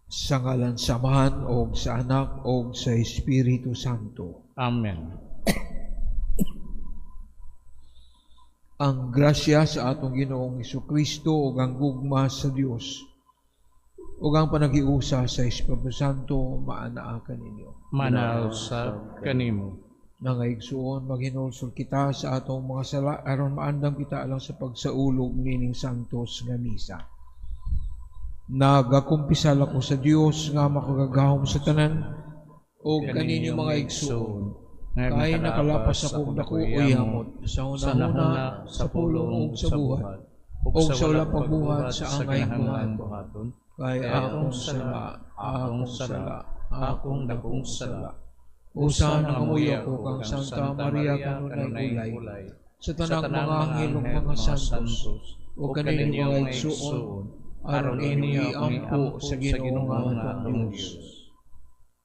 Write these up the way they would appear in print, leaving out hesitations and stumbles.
Sa ngalan sa Amahan o sa Anak o sa Espiritu Santo. Amen. Ang grasya sa atong Ginoong Jesucristo o ang gugma sa Dios o ang panagiusa sa Espiritu Santo maanaakan ninyo. Manaw sa kanimo. Nangaigsuon, maghinulsol kita sa atong mga sala aron maandam kita alang sa pagsaulog nining santos nga misa. Nagakumpisal ako sa Dios nga makagagahom sa tanan o kaninyo mga igsoon. Kaya nakalapas ako dako uyamot sa hunahuna, sa pulong o sa buhat, o sa ulang pagbuhat sa angay buhaton. Kaya akong akong dakong sala. Usa nangamuyo ko kang Santa Maria kanunay ulay, sa tanang mga anghel ug mga santos, o kaninyo mga igsoon, aron ini ampo sa Ginoo nga atong Dios.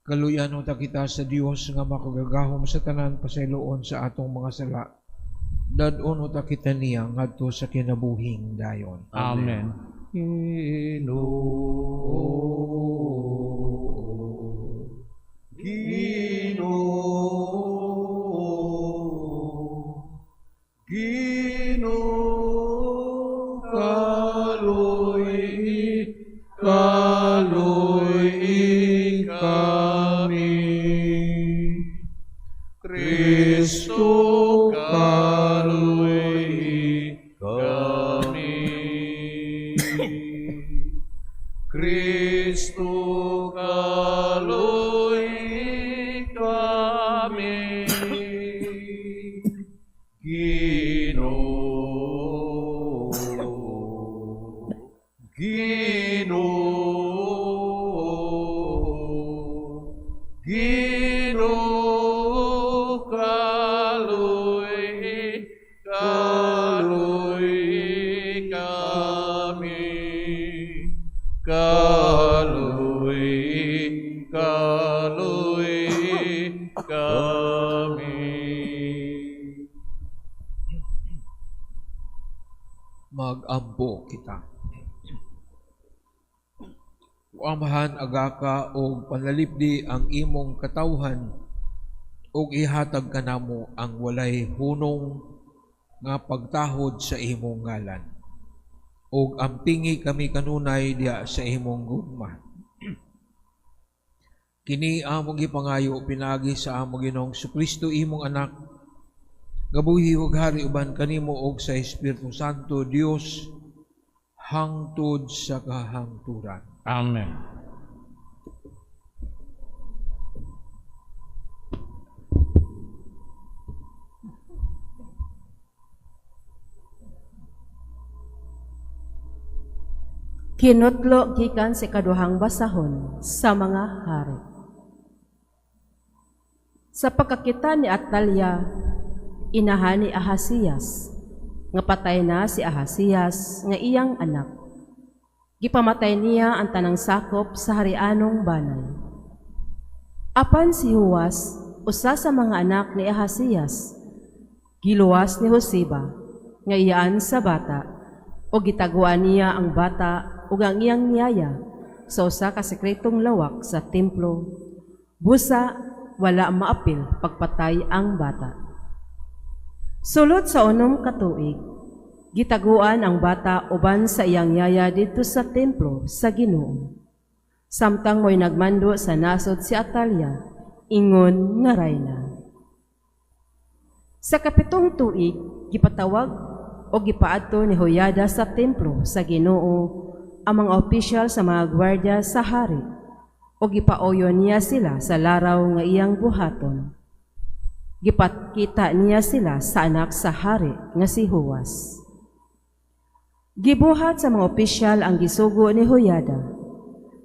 Kaluyan ta kita sa Dios nga makagagahom sa tanan pasayloon sa atong mga sala. Dadon ta kita niya ngadto sa kinabuhing dayon. Amen. Kaloy kami. Kristo kaloy kami. Kristo kaloy kami. Mag-ampo kita. Amahan agaka o panlalipdi ang imong katawhan o ihatag kanamo ang walay hunong nga pagtahod sa imong ngalan. O ampingi kami kanunay diya sa imong gugma. Kini among gipangayo pinagi sa among Ginoong Jesucristo imong anak, gabuhi ug hari uban kanimo og sa Espiritu Santo Dios hangtod sa kahangturan. Amen. Kinutlo gikan sa kaduhang basahon sa mga hari. Sa pagkakita ni Atalia, inahan ni Ahasias, nga patay na si Ahasias nga iyang anak. Gipamatay niya ang tanang sakop sa harianong banay. Apan si Joas, usa sa mga anak ni Ahasias, giluwas ni Josiba, nga iyaan sa bata, o gitaguan niya ang bata ug ang iyang niyaya sa usa ka sekretong lawak sa templo. Busa, wala maapil pagpatay ang bata. Sulod sa 6 ka tuig, gitaguan ang bata uban sa iyang yaya dito sa templo sa Ginoo. Samtang mo'y nagmando sa nasod si Atalia, ingon nga rayna. Sa 7 tuig, gipatawag o gipaadto ni Joiada sa templo sa Ginoo ang mga opisyal sa mga gwardya sa hari o gipaoyo niya sila sa laraw nga iyang buhaton. Gipatkita niya sila sa anak sa hari nga si Joas. Gibuhat sa mga opisyal ang gisugo ni Joiada,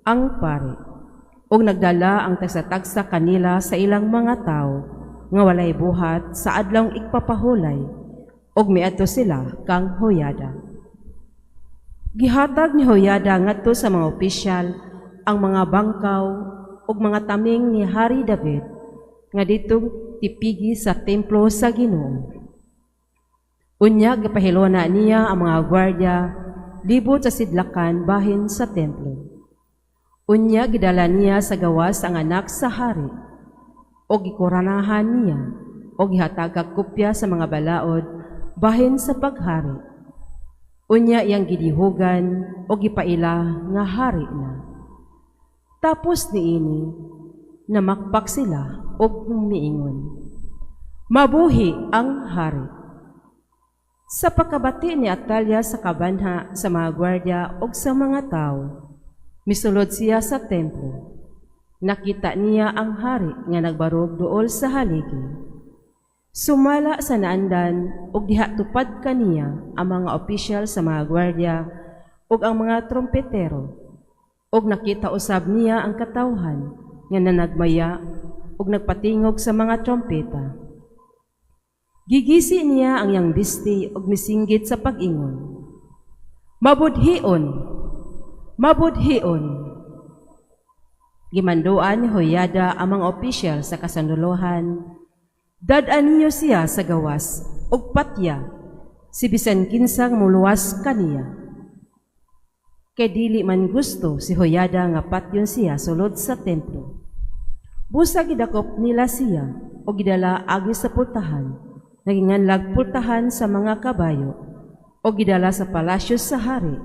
ang pari, ug nagdala ang tagsa-tagsa kanila sa ilang mga tao nga walay buhat sa adlawng igpapahulay, ug miadto sila kang Joiada. Gihatag ni Joiada ngadto sa mga opisyal ang mga bangkaw ug mga taming ni Hari David nga ditong tipigi sa templo sa Ginoo. Unya gipahilona niya ang mga gwardya libot sa sidlakan bahin sa templo. Unya gidala niya sa gawas ang anak sa hari, o gikuranahan niya, o gihatagag kopya sa mga balaod, bahin sa paghari. Unya iyang gidihugan, o gipaila nga hari na. Tapos niini, namakpak sila, o miingon, mabuhi ang hari. Sa pagkabati ni Atalia sa kabanha sa mga gwardya o sa mga tao, misulod siya sa templo. Nakita niya ang hari nga nagbarog dool sa haligi. Sumala sa naandan ug diha tupad kaniya ang mga opisyal sa mga gwardya ug ang mga trompetero. Ug nakita usab niya ang katawhan nga nanagmaya ug nagpatingog sa mga trompeta. Gigisi niya ang yang bisti ug misinggit sa pag-ingon, mabudhion, mabudhion. Gimanduan ni Joiada ang mga opisyal sa kasanduluhan, dadan niyo siya sa gawas ug patya, si bisan kinsang muluwas kaniya. Kay dili man gusto si Joiada nga patyon siya sulod sa templo. Busa gidakop nila siya o gidala agi sa pultahan, naginganlag pultahan sa mga kabayo o gidala sa palasyo sa hari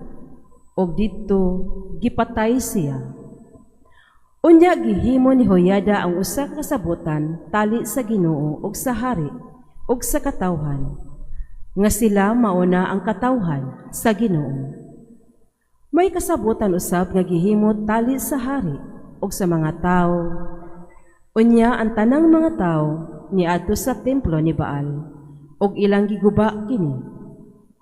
o dito gipatay siya. Unya gihimo ni Joiada ang usa ka kasabutan tali sa Ginoo ug sa hari ug sa katawhan, nga sila mauna ang katawhan sa Ginoo. May kasabutan usab nga gihimo tali sa hari ug sa mga tao. Unya ang tanang mga tao niadto sa templo ni Baal ug ilang giguba kini.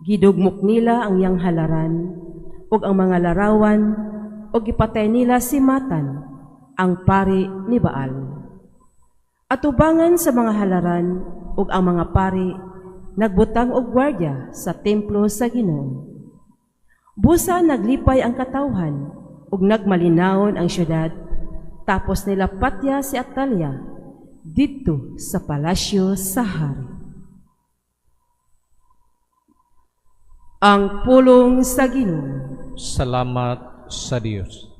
Gidugmok nila ang iyang halaran ug ang mga larawan ug gipatay nila si Matan, ang pari ni Baal. Atubangan sa mga halaran ug ang mga pari nagbutang og gwardya sa templo sa Ginoo. Busa naglipay ang katawhan ug nagmalinawon ang syudad, tapos nila patya si Atalia dito sa palasyo sa hari. Ang pulong sa Ginoo. Salamat sa Diyos.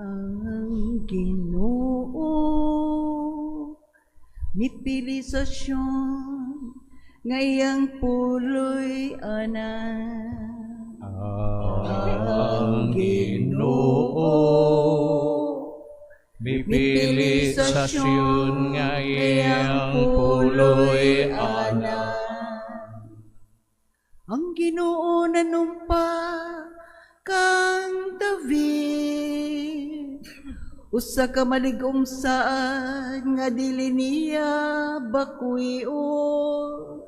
Ang Ginoo mipili sa Sion ngayang puloy anan. Ang Ginoo mipili sa Sion ngayang puloy anan. Ang Ginoo nanumpa kang David, usa ka maligom saan nga dili niya bakuyon.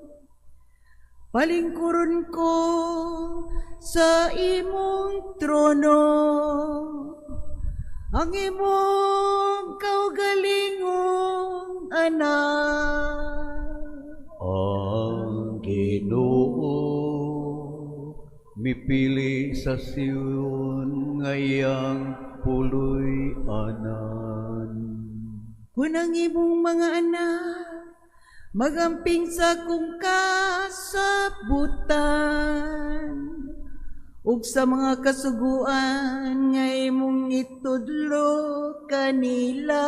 Palingkuron ko sa imong trono, ang imong kaugalingong anak. Ang Ginoo mipili sa Sion ngayang puloy anan. Kunang imong mga anak magamping sa kong kasabutan, ug sa mga kasuguan nga imong itudlo kanila.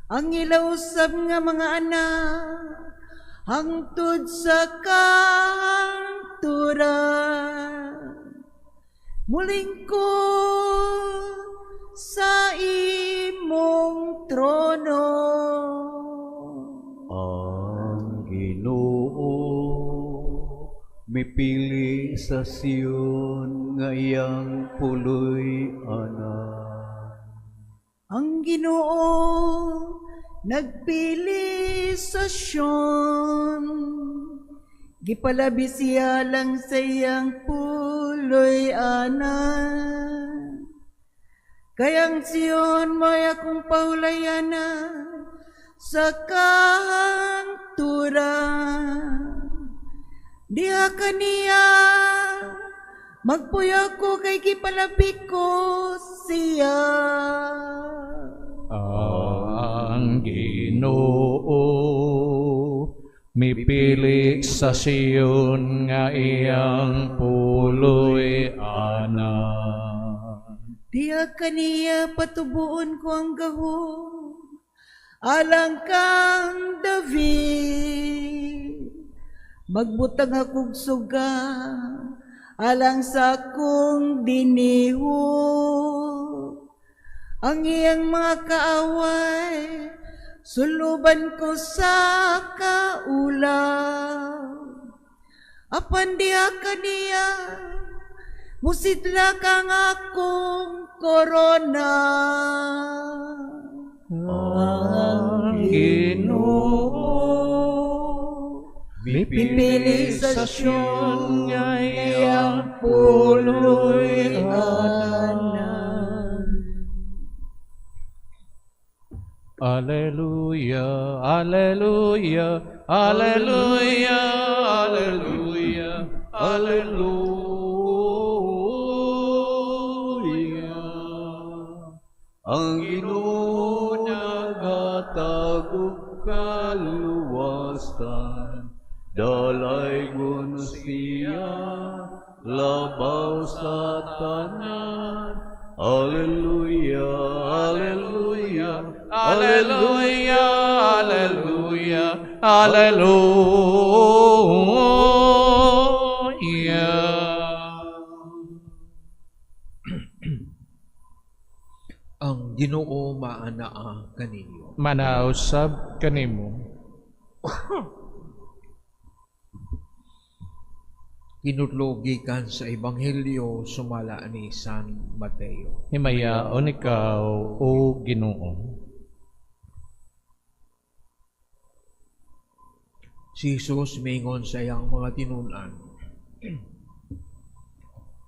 Ang ilausab nga mga anak hangtod sa kahangturan, mulingkod sa imong trono. Ang Ginoo mipili sa Sion ngayang puloy anan. Ang Ginoo nagpili sa Sion, gipalabi siya lang sa iyang puloy anan. Kayang Sion may akong paulayanan sa kahangturan. Diha kaniya magpuyo ko kay gipalabi ko siya. Ang Ginoo mipili sa Sion nga iyang puloy anan. Diya kaniya patubuon ko ang gahom, alang kang David. Magbutang akong suga, alang sa akong diniho. Ang iyang mga kaaway, suluban ko sa kaulaw. Apan diya kaniya, musidla kang akong korona. Ang Ginoo mipili sa Sion nga iyang puloy anan. Alleluia, alleluia, alleluia, alleluia, alleluia. Ang Ginoo nagatagog kaluwasan, dalaygon siya labaw sa tanan. Alleluia, alleluia, Alleluia, alleluia, alleluia. Ang Ginoo maanaa kaninyo. Manausab kanimo. Kinutlogikan sa Ebanghelyo sumala ni San Mateo. Himayaon ikaw, O Ginoo. Si Jesus mingon sa iyang mga tinunan,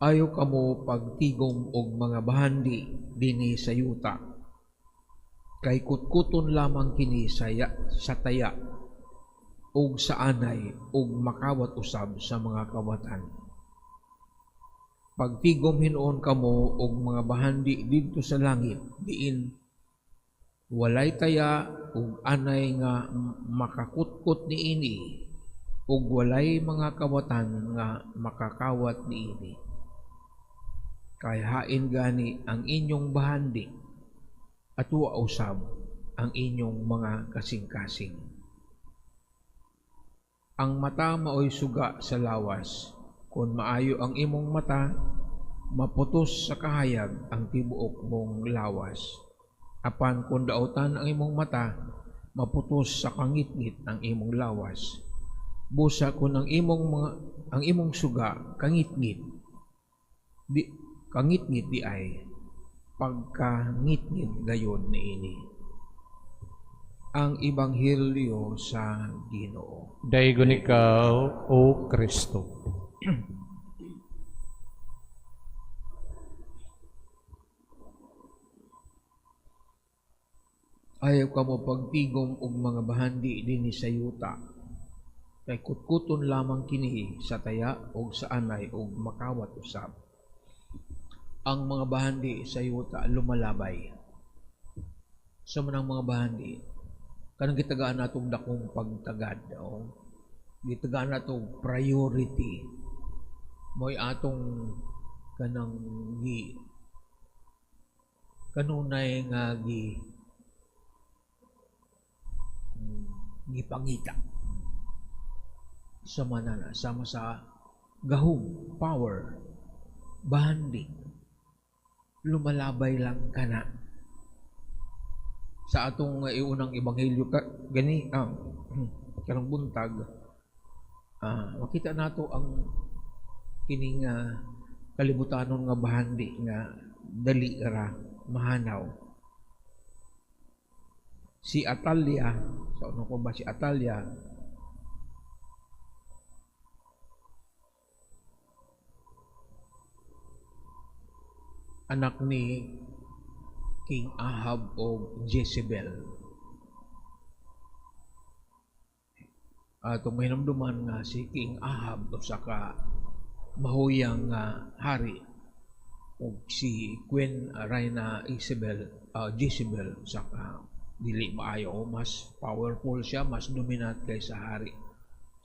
ayaw kamo pagtigom og mga bahandi dinhi sa yuta, kay kutkuton lamang kini sa taya ug sa anay ug makawat usab sa mga kawatan. Pagtigom hinuon kamo og mga bahandi didto sa langit, diin walay taya ug anay nga makakutkot niini ug walay mga kawatan nga makakawat niini. Kay hain gani ang inyong bahandi at wa usab ang inyong mga kasing-kasing. Ang mata maoy suga sa lawas. Kung maayo ang imong mata, maputos sa kahayag ang tibuok mong lawas. Apan kung daotan ang imong mata, maputos sa kangitngit ang imong lawas. Busa kung ang imong suga kangitngit di ay pagkangitngit gayon niini. Ang Ebanghelyo sa Ginoo. Daygon ikaw, O Kristo. Ayaw ka mo pagtigom og mga bahandi dinhi sa yuta, kay kutkuton lamang kini sa taya og sa anay ug makawat usab. Ang mga bahandi sa yuta lumalabay. Sa manang mga bahandi, kanang gitagaan natong dakong pagtagad, gitagaan natong priority. Mo'y atong kanang kanunay nga gipangita sa manana, sama sa gahom, power, bahandi, lumalabay lang kana. Sa atong iunang ebanghelyo gani karong buntag, makita nato ang kining kalibutanon nga bahandi nga dali ra mahanaw. Si Atalia, sa ano ko ba si Atalia, anak ni King Ahab o Jezebel. Itong mahinamduman nga si King Ahab o saka mahuyang hari ug si Queen Reina Jezebel saka dili maayo, mas powerful siya, mas dominant kaysa hari.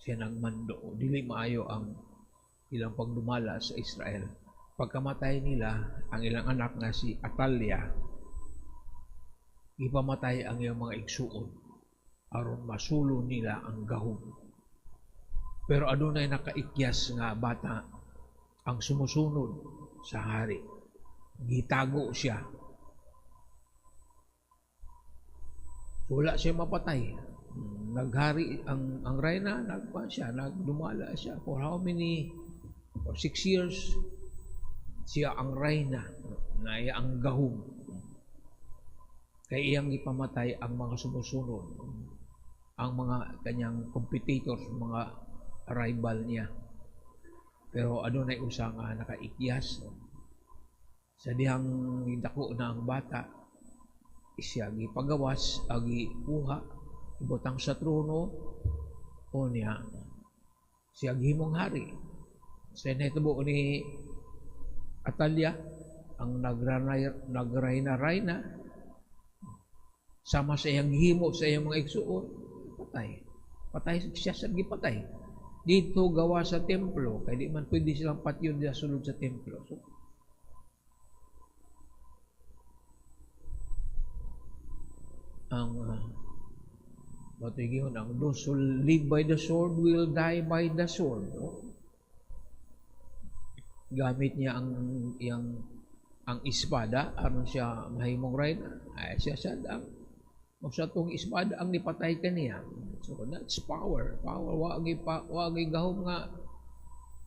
Siya nagmando, dili maayo ang ilang pagdumala sa Israel. Pagkamatay nila, ang ilang anak nga si Atalia, ipamatay ang iyang mga igsuon aron masulo nila ang gahom. Pero adunay nakaikyas nga bata ang sumusunod sa hari. Gitago siya. Wala siya mapatay. Naghari ang reyna, nagdumala siya for how many? For 6 years. Siya ang reyna, na iya ang gahom. Kaya iyang ipamatay ang mga sumusunod, ang mga kanyang competitors, mga rival niya. Pero adunay usa nga nakaikyas. Sa dihang dako na ang bata, siya gipagawas, gipuha, ibutang sa trono, o niya, siya gihimong hari. Sa nahitabo ni Atalia, ang nagrayna-rayna, sama sa iyang himo, sa iyang mga igsuon, patay. Patay siya sa gipatay. Dito gawa sa templo, kaya di man pwede silang patyon diya sulod sa templo. So, ang those who live by the sword will die by the sword. No? Gamit niya ang espada aron siya mahimong reyna. Ay siya ang sa tong espada ang nipatay kaniya. So that's power. Wagi gahom nga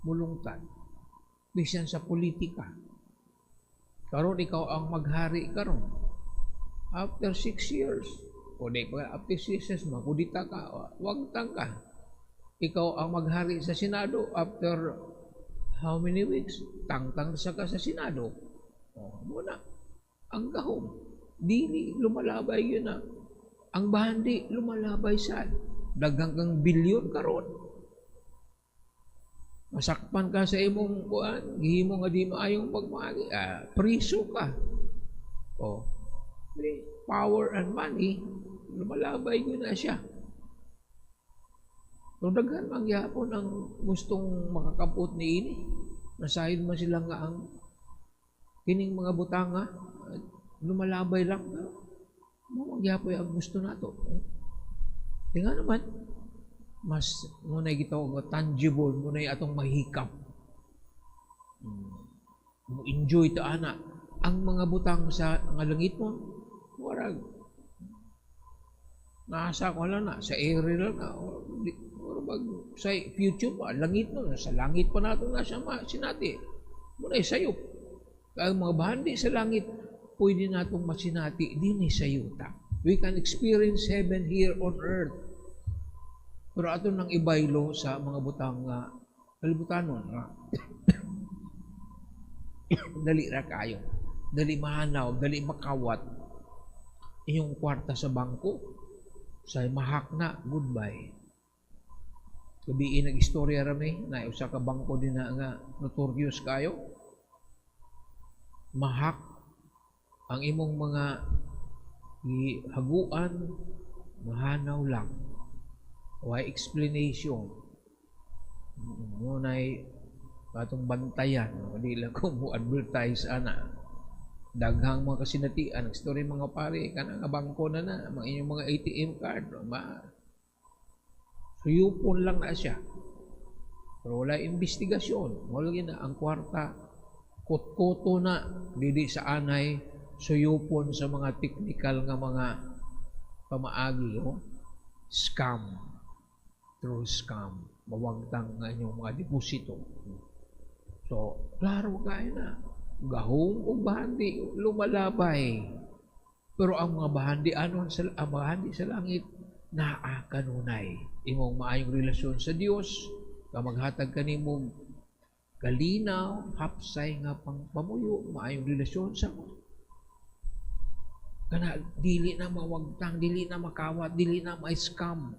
mulungtan. Bisan sa politika. Karon ikaw ang maghari karon. After 6 years, o di pa after 6 years, makudita ka, wag ka. Ikaw ang maghari sa Senado after how many weeks? Tangtang sa ka sa Senado. Muna, ang gahom, dili lumalabay yun na. Ang bahandi, lumalabay sa daghang kang bilyon karon. Masakpan ka sa imong buwan, gihimo nga di maayong pagmagi, priso ka. Power and money, lumalabay yun na siya. Kung daghan ang yapon ang gustong makakapot ni ini, nasahid man sila nga ang kining mga butanga, lumalabay lang. Magyapon ang gusto nato. Tingnan naman, mas muna gitawag tangible, muna atong mahikap. Enjoy ta ana. Ang mga butang sa nga langit mo, warag. Nasa ko lang na, sa area lang na, sa future pa, langit mo, sa langit pa nato na siya sinati. Muna sayop. Kaya mga bahandi sa langit, pwede natong masinati din sa yuta. We can experience heaven here on earth. Pero ato nang ibaylo sa mga butang kalibutanon. Dali ra kayo. Dali mahanaw, dali makawat. Inyong kwarta sa bangko, sa mahak na, goodbye. Gabiin nag-istorya rami, na usa ka bangko din na nga notorious kayo. Mahak ang imong mga haguan, mahanaw lang. Why explanation? Ngunay patong bantayan, hindi lang kung mo-advertise ana. Daghang mga kasinatian, story mga pare, kanang bangko na mga inyong mga ATM card, suyupon lang na siya. Pero wala investigasyon. Wala na ang kwarta, kot-koto na, didi sa anay, suyupon sa mga technical nga mga pamaagi, scam, true scam, mawagtang nga inyong mga deposito. So, klaro kayo na, gahong o bahandi, lumalabay. Pero ang mga bahandi, ang bahandi sa langit, naakanunay. Imong maayong relasyon sa Dios, kamaghatag kanimong kalinaw, hapsay nga pang pamuyo, maayong relasyon sa mo. Kana dili na mawagtang, dili na makawat, dili na ma-scam.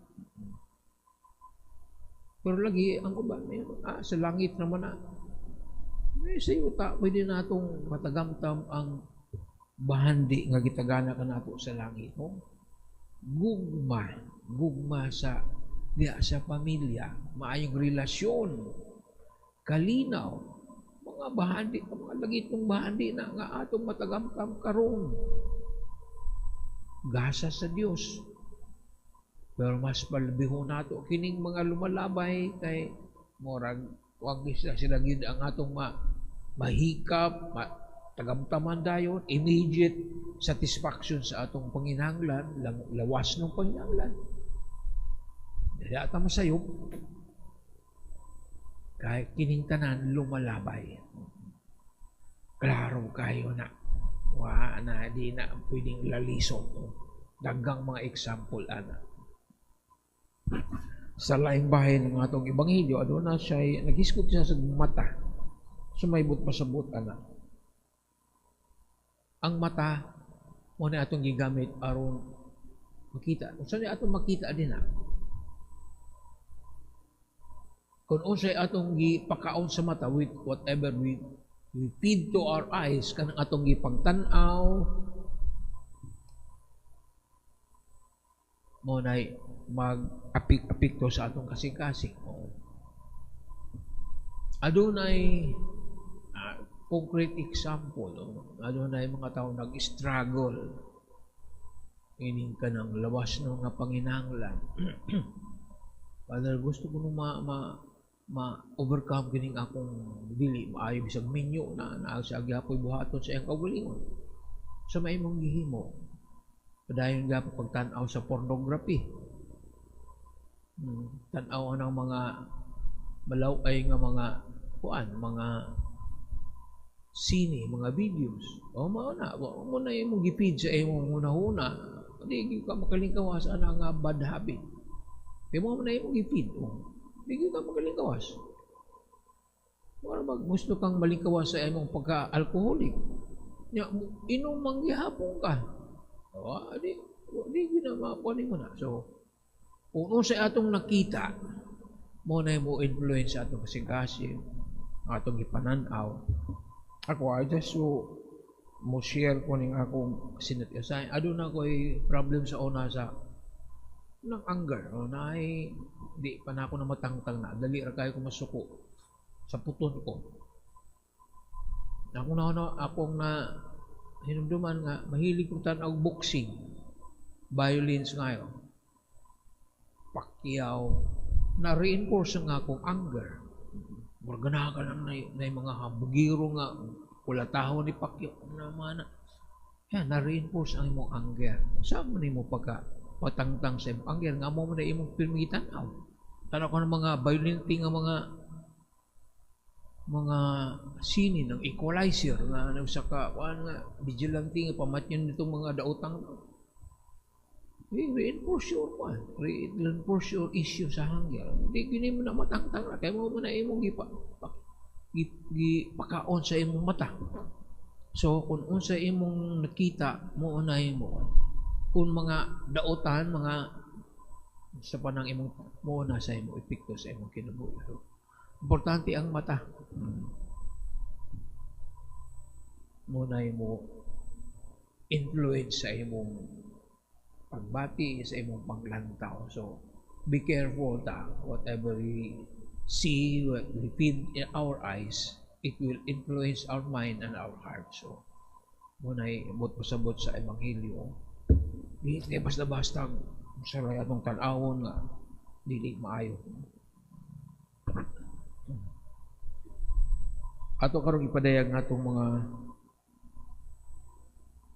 Pero lagi ang uban sa langit naman na Sa yuta, pwede natong matagamtam ang bahandi nga gitagana ka nato sa langit mo. Gugma sa diya sa pamilya, maayong relasyon, kalinaw, mga bahandi, mga lagitong bahandi na nga atong matagamtam karon. Gasa sa Dios. Pero mas palbihon nato kining mga lumalabay kay morag wag sila gid ang atong mahikap, tagamtaman dayon, immediate satisfaction sa atong panginahanglan, lawas ng panginahanglan. Dili ata masayop. Kahit kining tanan lumalabay. Klaro kayo na. Di na pwedeng lalisong. Dagang mga example, ana. Sa laing bahay ng atong ebanghelyo, aduna siya, naghiskot siya sa mata. Sumaybot pasabot, ana. Ang mata, muna atong gigamit aron makita. Saan atong makita din, na? Kung unsay atong gipakaon sa mata with whatever we feed to our eyes, kanang atong gipagtan-aw, mo na'y mag-apikto sa atong kasing-kasing. Adunay concrete example, adunay mga tao nag-struggle ining kanang lawas ng nga panginahanglan. Father, gusto ko nung ma-overcome kining akong dili maayo bisag minyo na sa agyapoy buhaton sa iyang kaugalingon. Sa may mong gihimo, padayon nga pagtan-aw sa pornography. Tan-aw ng mga malaway nga mga sine, mga videos. O mao na imong gipid sa imong una-una. Di ka makalingkawas ana nga bad habit. Kaya mo na imong gipid. Di ka makalingkawas. Wala gusto kang malingkawas sa imong pagka-alkoholik. Inom manggihapon ka. Di ginamapuan mo na. So, kung sa atong nakita, mo na mo influence sa atong kasing-kasing, atong ipananaw. Ako, I just mo share ko ning akong sinatiyasayan. Aduna ko'y problem sa una sa ng anger. Di pa na ako na matangtang na. Dali ra kayo ko masuko sa puton ko. Akong na hinumduman nga, mahilig ko tanaw boxing, violence ngayon, Pacquiao, na-reinforce nga akong anger. Margana ka lang na yung mga hambugiro nga, kulataho ni Pacquiao naman. Yan, na-reinforce ang imong anger. Saan mo mo patangtang sa imong anger? Nga mo na imong pilmitan. Tanaw ko ng mga violente nga mga sini ng equalizer nga sa vigilante nga pamatyan nitong mga daotang. Reinforce your issue sa hanggar. Hindi gini mo na matangtang na. Kaya mo na imong gipakaon sa imong mata. So, kung unsa imong nakita, mo unahin mo. Kung mga daotan, mga sa panang imong mo na sa imong epekto sa imong kinabuhi. Importante ang mata. Mo na mo influence sa imong pagbati, sa imong paglantaw. So, be careful whatever we see, what we feed in our eyes, it will influence our mind and our heart. So, muna'y pasabot sa Ebanghelyo. Di basta-basta saray atong tan-awon nga dili maayo. Ato karong ipadayag natong mga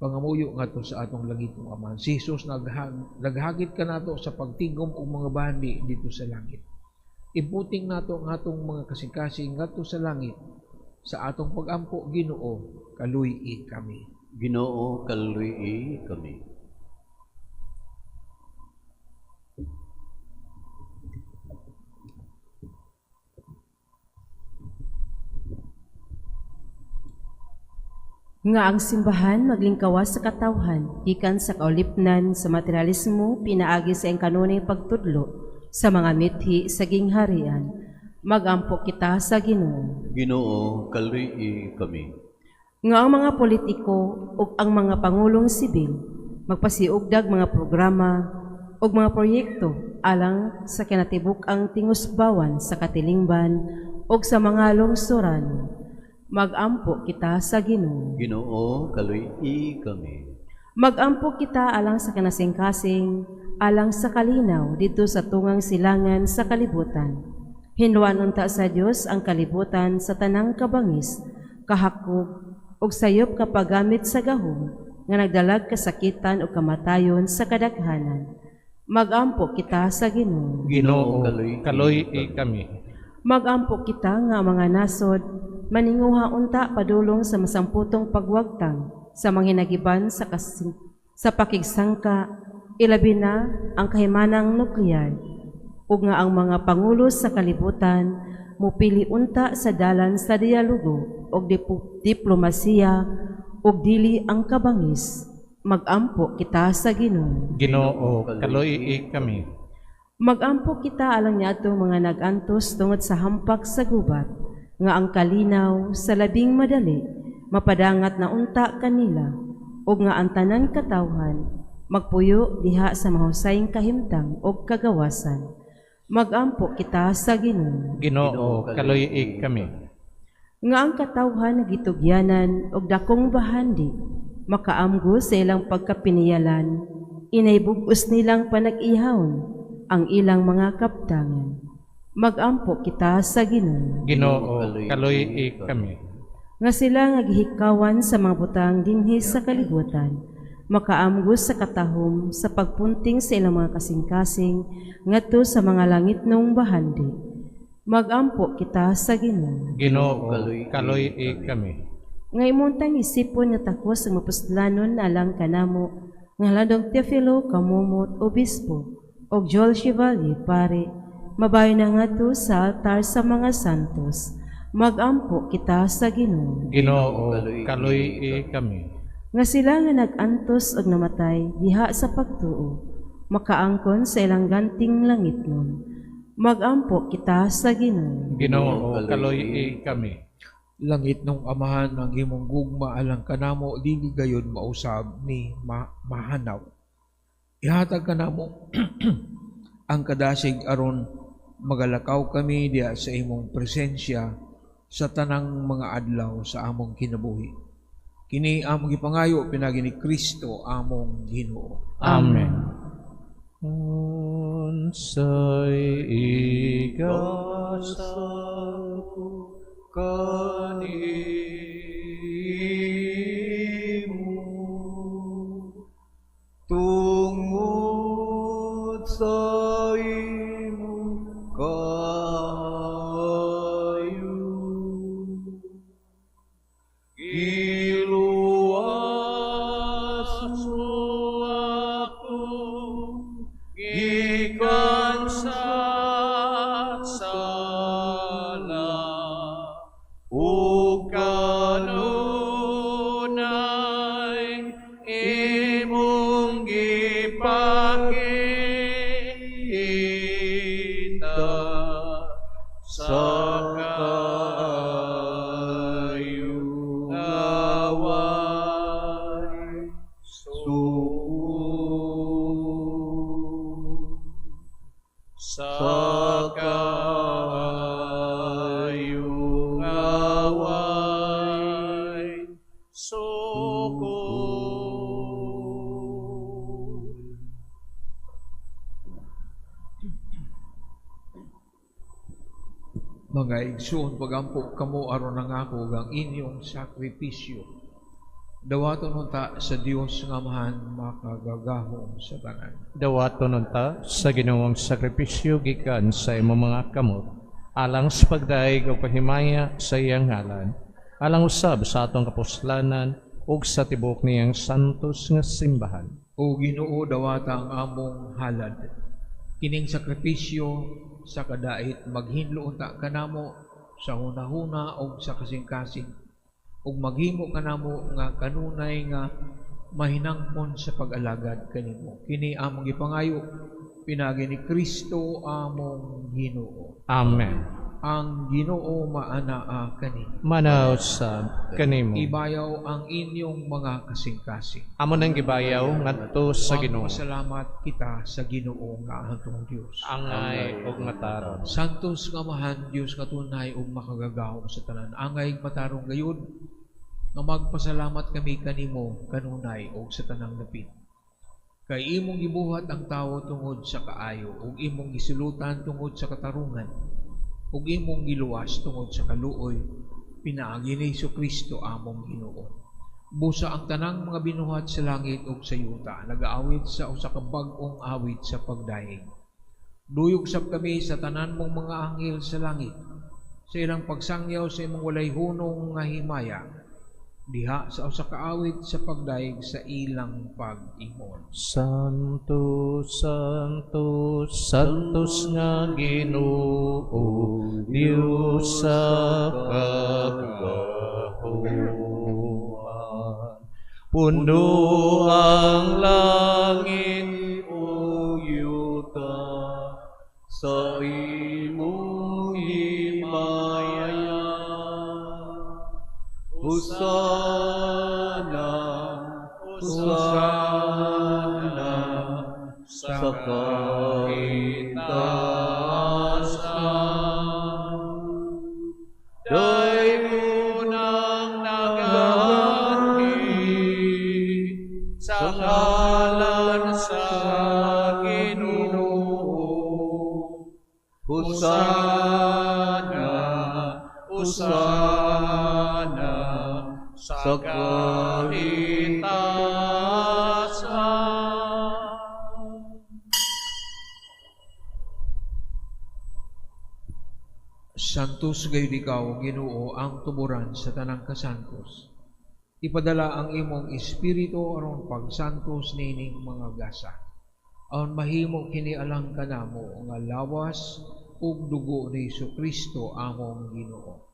pangamuyo nga to sa atong lagitong Ama. Si Jesus naghagit ka nato sa pagtigom og mga bahandi dito sa langit. Ibuting nato ang atong mga kasing-kasing ngadto sa langit sa atong pag-ampo, Ginoo, kaluy-i kami. Ginoo, kaluy-i kami. Nga ang simbahan maglingkawas sa katawhan, gikan sa kaulipnan sa materialismo, pinaagi sa kanunay pagtudlo sa mga mithi sa gingharian. Magampo kita sa Ginoo. Ginoo, kaluy kami. Nga ang mga politiko ug ang mga pangulong sibil magpasiugdag mga programa ug mga proyekto alang sa kinatibuk-ang tingusbawan sa katilingban ug sa mga lungsuranon. Magampo kita sa Ginoo. Ginoo, kaluy kami. Magampo kita alang sa kanasing-kasing, alang sa kalinaw dito sa tungang silangan sa kalibutan. Hinluan unta sa Dios ang kalibutan sa tanang kabangis, kahakog ug sayop kapagamit sa gahom nga nagdalag kasakitan ug kamatayon sa kadaghanan. Magampo kita sa Ginoo. Ginoo, kaluy kami. Magampo kita nga mga nasod maninguha unta padulong sa masamputong pagwagtang sa mga hinagiban sa pakigsangka, ilabi na ang kahimanang nuklear, ug nga ang mga pangulo sa kalibutan mupili unta sa dalan sa dialogo ug diplomasiya ug dili ang kabangis. Magampo kita sa Ginoo. Ginoo, kaluy kami. Magampo kita alang niadtong mga nagantos tungod sa hampak sa gubat, nga ang kalinaw sa labing madali mapadangat na unta kanila, ug nga ang tanan katawhan magpuyo diha sa mahusayng kahimtang ug kagawasan. Magampo kita sa Ginoo. Ginoo, kaluy kami. Nga ang katawhan nagitugyanan og dakong bahandi makaamgo sa ilang pagkapiniyalan, inaybug-os nilang panag-ihawon ang ilang mga kaptangan. Magampo kita sa Ginoo. Ginoo, kaluy kami. Nga sila nga gihikawan sa mga butang dinhi sa kalibutan, makaamgo sa katahom sa pagpunting sa ilang mga kasing-kasing ngadto sa mga langit nung bahandi. Magampo kita sa Ginoo. Ginoo, kaluy kami. Nga imuntang isipon nga takos ang mapusdlanon alang kanamo nga Landong Teofilo Kamumot Obispo og Joel Chevalier pare mabayo na ngadto sa altar sa mga santos. Magampo kita sa Ginoo. Ginoo, kaluy kami. Nga sila nga nag-antos og namatay diha sa pagtuo, makaangkon sa ilang ganting langit nun. Magampo kita sa Ginoo. Ginoo, kaluy kami. Langit nung amahan ng himong gugma alang kanamo dili gayon mausab ni mahanaw. Ihatag kanamo ang kadasig aron magalakaw kami diya sa imong presensya sa tanang mga adlaw sa among kinabuhi. Kini among gipangayo pinagi ni Kristo among Ginoo. Amen. Unsay igasal ko kanimo tungod sa imong kahayo iluwas mo ako gikan sa sala ug kanunay imong gipakita sa kayong away suko sa kayong away suko. Mga igsoon, pagampo kamo aron nangako ang inyong sakripisyo. Dawaton unta sa Dios nga amahan makagagahom sa tanan. Dawaton unta sa Ginoong sakripisyo gikan sa imong mga kamot alang sa pagdaig o pahimaya sa iyang ngalan, alang usab sa atong kapuslanan ug sa tibok niyang santos nga simbahan. O Ginoo, dawata ang among halad. Kining sakripisyo sa kadait maghinlo unta kanamo sa hunahuna o sa kasing-kasing ug maghimo kanamo nga kanunay nga mahinangpon sa pag-alagad kanimo. Kini among gipangayo pinagi ni Kristo among Ginoo. Amen. ang Ginoo maanaa kani. Manausab kanimo. Ibayaw ang inyong mga kasing-kasing. Amo nang gibayaw ngadto sa Ginoo. Magpasalamat kita sa Ginoo nga atong Dios. Angay ug mataron. Santos nga mahan Dios nga tunay ug makagagahom sa tanan. Angay matarong gayud nga magpasalamat kami kanimo kanunay ug sa tanang dapit. Kay imong gibuhat ang tawo tungod sa kaayo ug imong gisulutan tungod sa katarungan ug imong giluwas tungod sa kaluoy pinaagi ni Kristo among Ginoo. Busa ang tanang mga binuhat sa langit ug sa yuta nagaawit sa usa ka bag-ong awit sa pagdaig. Duyog sab kami sa tanan mong mga anghel sa langit sa ilang pagsangyaw sa imong walay hunong nga himaya diha sa usa ka awit sa pagdaig sa ilang pag-ingon. Santo, Santo, Santos nga Ginoo, Dios sa kagahuan. Pundo ang langit o yuta sa imong himaya. Hosana, Hosana, sa kaitaasan. Dahil unang nagahati sa ngalan sa Ginoo. Hosana, Hosana, sa kaitaasan. Santos gayud ikaw, Ginoo, ang tuburan sa tanang kasantos. Ipadala ang imong espiritu aron pagsantos nining mga gasa. Aron mahimo kini alang kanamo nga lawas ug dugo ni Kristo among Ginoo.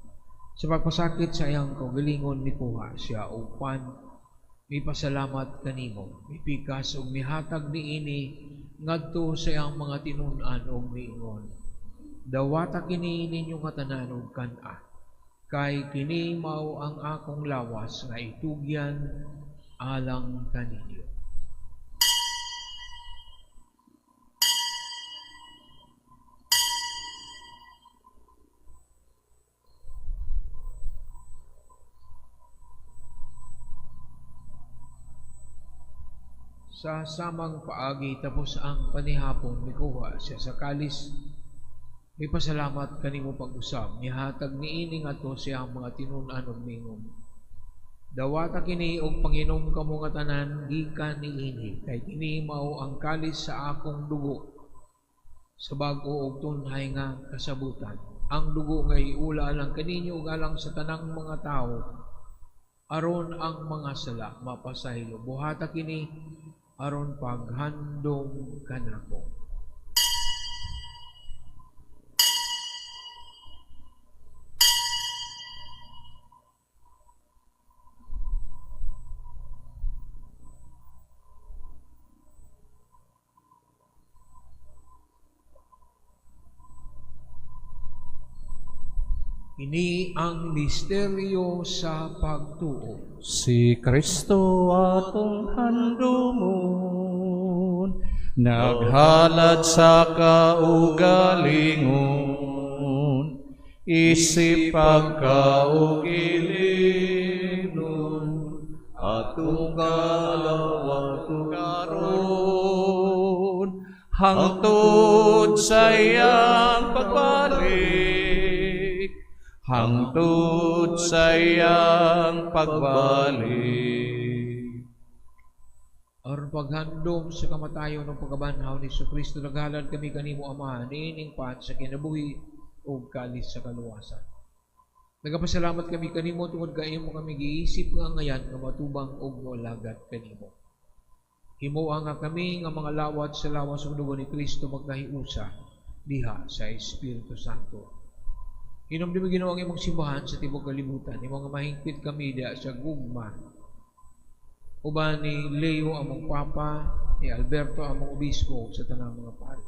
Sa pagpasakit sa iyang kaugalingon mikuha siya upan may pasalamat kanimo, mipikas ug mihatag niini ngadto sa iyang mga tinun-an ug miingon. Dawata kini ninyo nga tanan ug kan-a, kay kini mao ang akong lawas nga itugyan alang kaninyo. Sa samang paagi tapos ang panihapon mikuha siya sa kalis. May pasalamat kanimo pag-usab nihatag niini ngadto siyang mga tinun-an ug mingon. Dawata kini og panginom kamo nga tanan gikan niini kay kini mao ang kalis sa akong dugo sa bag-o ug tunhay nga kasabutan. Ang dugo nga iula lang kaninyo ug alang sa tanang mga tawo aron ang mga sala mapasaylo. Buhata kini aron paghandom kanako. Ini ang misteryo sa pagtuo. Si Kristo atong handumon, naghalad sa kaugalingon, isip pagkaugilinon, atong kalawang karon, hangtod sa iyang pagbalik. Hangtod sa iyang pagbalik. Aron paghandom sa kamatayon ng pagkabanhaw ni Kristo naghalad kami kanimo Ama niining pan sa kinabuhi ug kalis sa kaluwasan. Nagapasalamat kami kanimo tungod kaimo kami giisip nga ngayan nga matubang ug moalagat kanimo. Himuha nga kami nga mga lawat sa lawas ug dugo ni Kristo magkahiusa diha sa Espiritu Santo. Hinumdumi Ginoo ang imong simbahan sa tibok kalibutan, imong mahingpit kami diha sa gugma. Uban ni Leo among papa, ni Alberto among obispo sa tanang mga pari.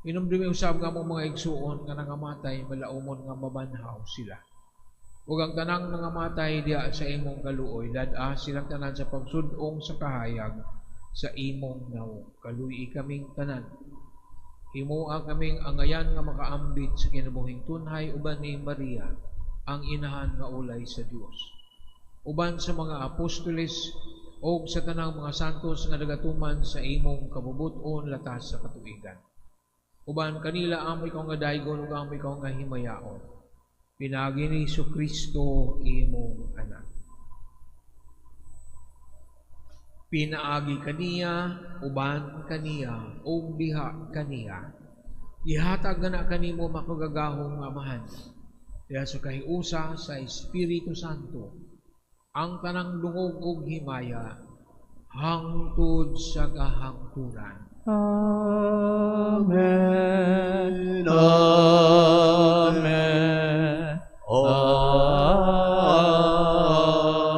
Inumdumi usab nga mong mga igsuon nga nangamatay, malaumon nga mabanhaw sila. Ug ang tanang nangamatay diya sa imong kaluoy, dad-a silang tanan sa pagsudong sa kahayag sa imong naong. Kaluoy kaming tanan. Himuha kaming angayan nga makaambit sa kinabuhing tunhay uban ni Maria, ang inahan nga ulay sa Dios. Uban sa mga apostoles o sa tanang mga santos nga nagatuman sa imong kabubuton latas sa katuigan. Uban kanila amoy ko nga daygon ug amoy ko nga himayaon. Pinagi ni Jesucristo imong anak. Pinaagi kaniya, uban kaniya, ug diha kaniya. Ihatag na kanimo makagagahong amahan. Kaya sa kahiusa sa Espiritu Santo, ang tanang dungog ug himaya, hangtod sa kahangturan. Amen. Amen.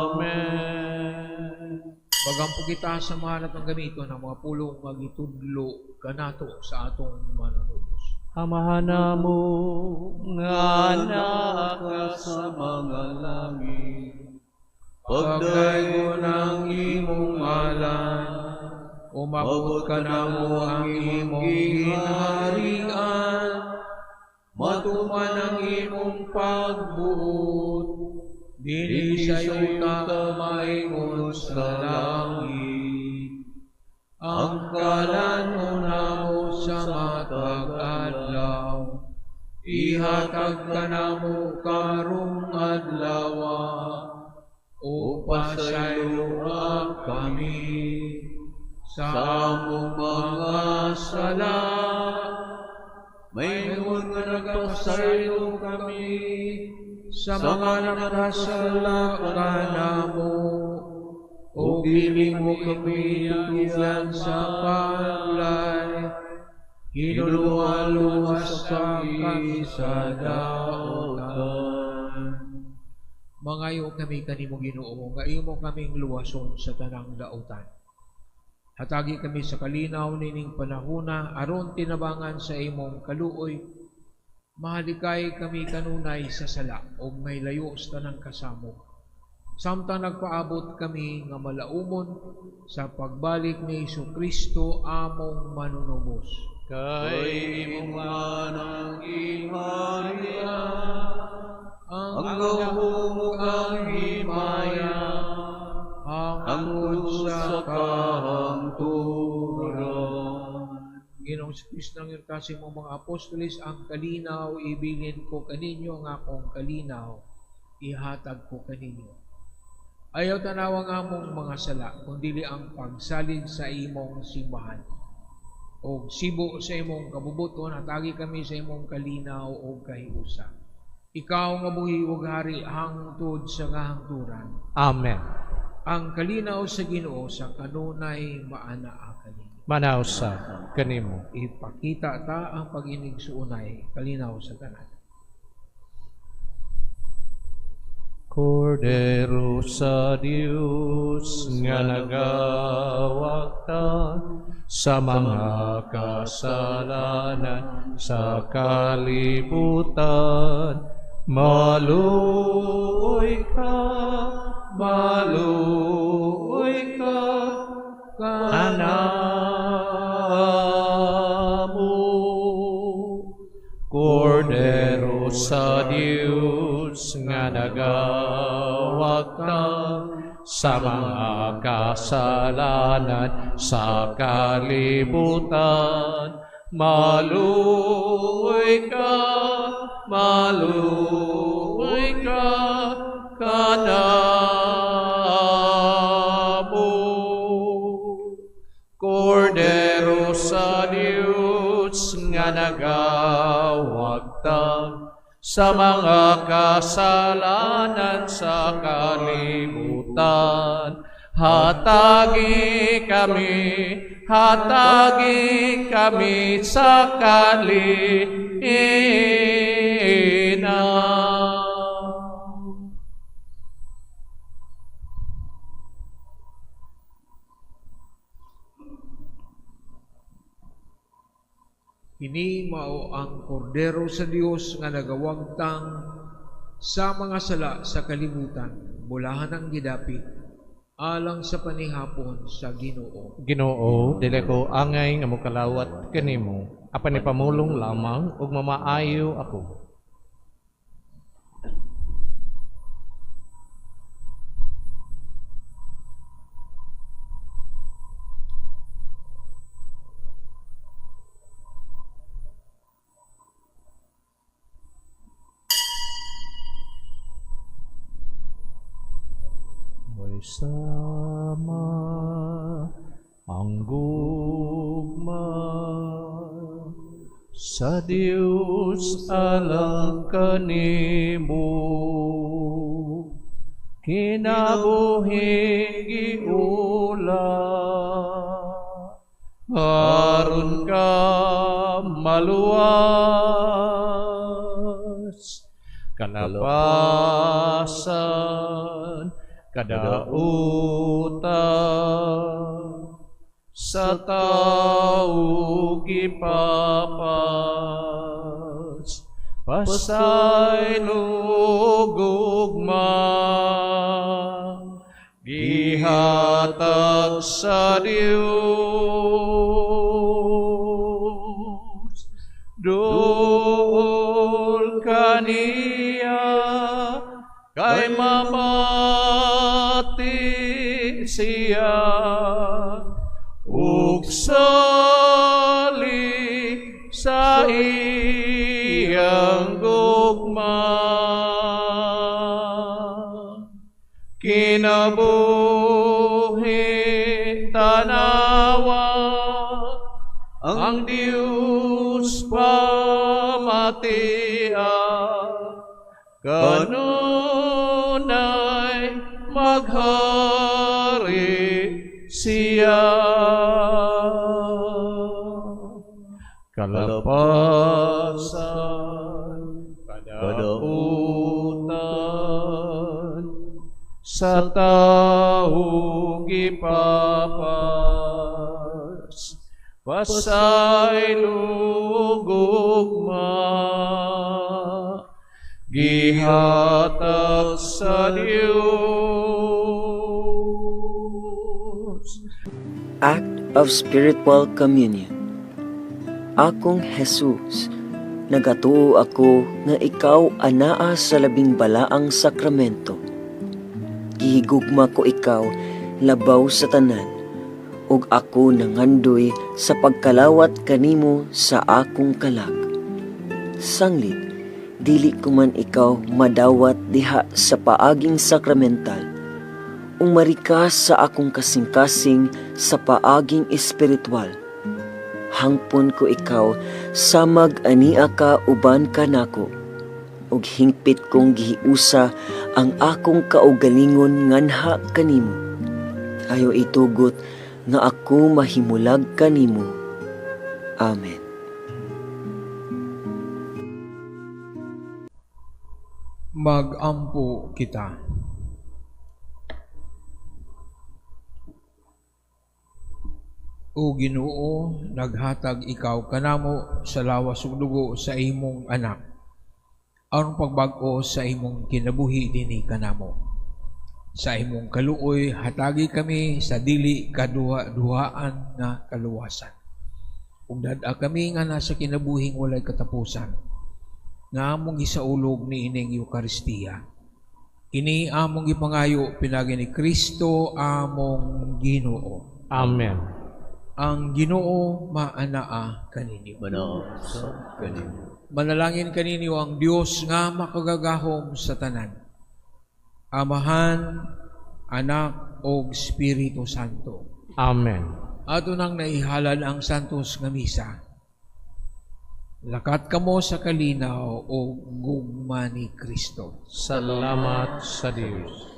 Amen. Bagampo kita sa mahanap ng gamito ng mga pulong magitudlo kanato sa atong manunubos. Amahan mo nga anak ka sa mga langit, Pagdayo ng imong ngalan, umabot ka na mo ang imong ginharian, matuman ang imong pagbuot, dili sa yuta maingon sa langit. Ang kalan na mo sa matag adlaw, ihatag ka na mo karong adlaw, o pasayo kami sa among mga sala. Mayroon nga nagpasayo kami sa mga nakasala ka na mo, o dili mo kami tulan sa palay, hinuluwa-luwas kami sa daotan. Mangayo kami kanimo Ginoo, nga imo kaming luwason sa tanang daotan. Hatagi kami sa kalinaw nining panahuna, aron tinabangan sa imong kaluoy. Mahalikay kami kanunay sa sala, o may layo sa tanang kasamo. Samtang nagpaabot kami nga malaumon sa pagbalik ni Jesucristo among manunubos. kay imong manang iharian, Ang gahumog ang himaya, hangtod sa kahangturan. Ginoong Kristo ng irkasi mo mga apostolis, ang kalinaw, ibilin ko kaninyo ang akong kalinaw, ihatag ko kaninyo. Ayaw tanawang among mga sala, kundili ang pagsalig sa imong simbahan. O sibo sa imong kabubuton, hatagi kami sa imong kalinaw o kahiusa. Ikaw nga buhi ug hari hangtod sa kahangturan. Amen. Ang kalinaw sa Ginoo sa kanunay maanaa kanimo. Manaw sa kanimo. Ipakita ta ang pag-inig suunay kalinaw sa tanan. Kordero sa Dios nga nagawak ta sa mga kasalanan sa kalibutan, maluoy ka, kanamo. Kordero sa Dios nga nagawak ta sa mga kasalanan sa kalibutan, maluoy ka, kanamo. Kordero sa Dios nga nagawak ta sa mga kasalanan sa kalibutan, hatagi kami sa kalinaw. Kini mao ang kordero sa Dios nga nagawagtang sa mga sala sa kalibutan, bulahan ang gidapit, alang sa panihapon sa Ginoo. Ginoo, dili ko angay nga mokalawat kanimo, apan ipamulong lamang ug mamaayo ako. May sama ang gugma sa Dios alang kanimo, kinabuhing giula aron ka maluwas, kalapasan kadautan sa tao gipapas, pasay lugugma gihatag sa Dios, duol kaniya kay mapati siya ug sali sa iyang gugma, kinabuhi tanawa ang Dios pamatia, kanunay maghari siya, kalapasan kadautan sa tao gipapas, pasay lugugma gihatag sa Dios. Act of Spiritual Communion. Akong Jesus, nagatuo ako nga ikaw anaa sa labing balaang sakramento. Gihigugma ko ikaw labaw sa tanan, ug ako nangandoy sa pagkalawat kanimo sa akong kalag. Sanglit, dili ko man ikaw madawat diha sa paaging sakramental, umarikas sa akong kasing-kasing sa paaging espiritual. Hangpon ko ikaw sa mag-ania ka uban kanako, ug hingpit kong gihiusa ang akong kaugalingon nganha kanimo. Ayo itugot nga ako mahimulag kanimo. Amen. Magampo kita. O Ginoo, naghatag ikaw kanamo sa lawas ug dugo sa imong anak, aron pagbag-o sa imong kinabuhi dinhi kanamo. Sa imong kaluoy hatagi kami sa dili kaduha-duhaan nga kaluwasan. Ug dad-a kami nga nasa kinabuhing walay katapusan, nga among gisaulog ni ining Eucharistia. Kini among gipangayo pinagi ni Kristo among Ginoo. Amen. Ang Ginoo maanaa kaninyo. Manao sa kanimo. Manalangin kaninyo ang Dios nga makagagahom sa tanan, Amahan, Anak, o Espiritu Santo. Amen. Ato nang naihalal ang santos nga misa. Lakat kamo sa kalinaw o gugma ni Kristo. Salamat sa Dios.